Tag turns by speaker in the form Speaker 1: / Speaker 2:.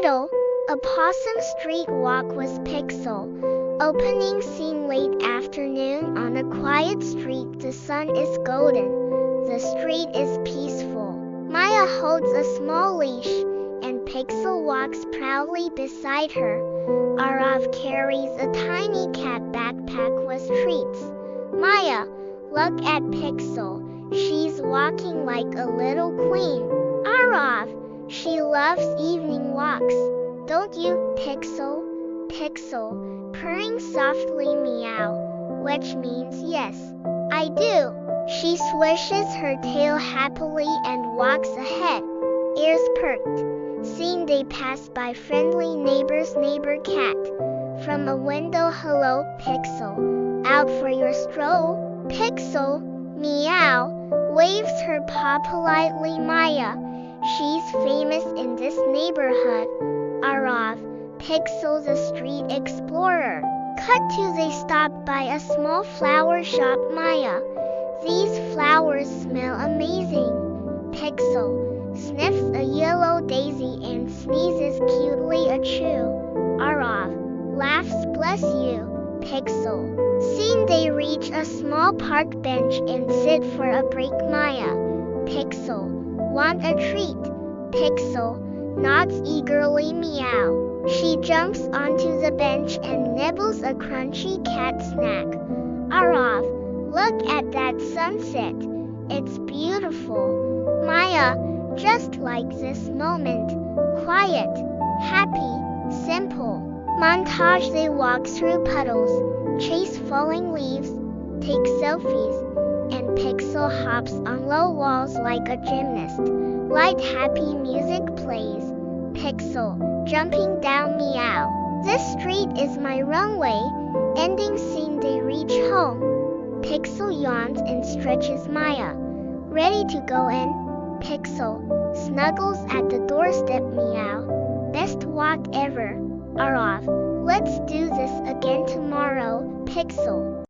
Speaker 1: Title: A Possum Street Walk with Pixel. Opening scene: late afternoon on a quiet street. The sun is golden. The street is peaceful. Maya holds a small leash, and Pixel walks proudly beside her. Arav carries a tiny cat backpack with treats. Maya, look at Pixel. She's walking like a little queen. Arav, she loves evening walks. Don't you, Pixel? Pixel, purring softly, meow, which means yes, I do. She swishes her tail happily and walks ahead, ears perked. Seeing they pass by friendly neighbor's neighbor cat. From a window, hello, Pixel. Out for your stroll? Pixel, meow, waves her paw politely. Maya, she's famous in this neighborhood. Arav, Pixel the street explorer. Cut to they stop by a small flower shop. Maya, these flowers smell amazing. Pixel sniffs a yellow daisy and sneezes cutely. Achoo. Arav laughs, bless you, Pixel. Soon they reach a small park bench and sit for a break. Maya, Pixel, want a treat? Pixel nods eagerly. Meow. She jumps onto the bench and nibbles a crunchy cat snack. Arav, look at that sunset. It's beautiful. Maya, just like this moment. Quiet, happy, simple. Montage: they walk through puddles, chase falling leaves, take selfies, and Pixel hops on low walls like a gymnast. Light happy music plays. Pixel jumping down. Meow. This street is my runway. Ending scene: they reach home. Pixel yawns and stretches. Maya, ready to go in? Pixel snuggles at the doorstep. Meow. Best walk ever. Arav, let's do this again tomorrow. Pixel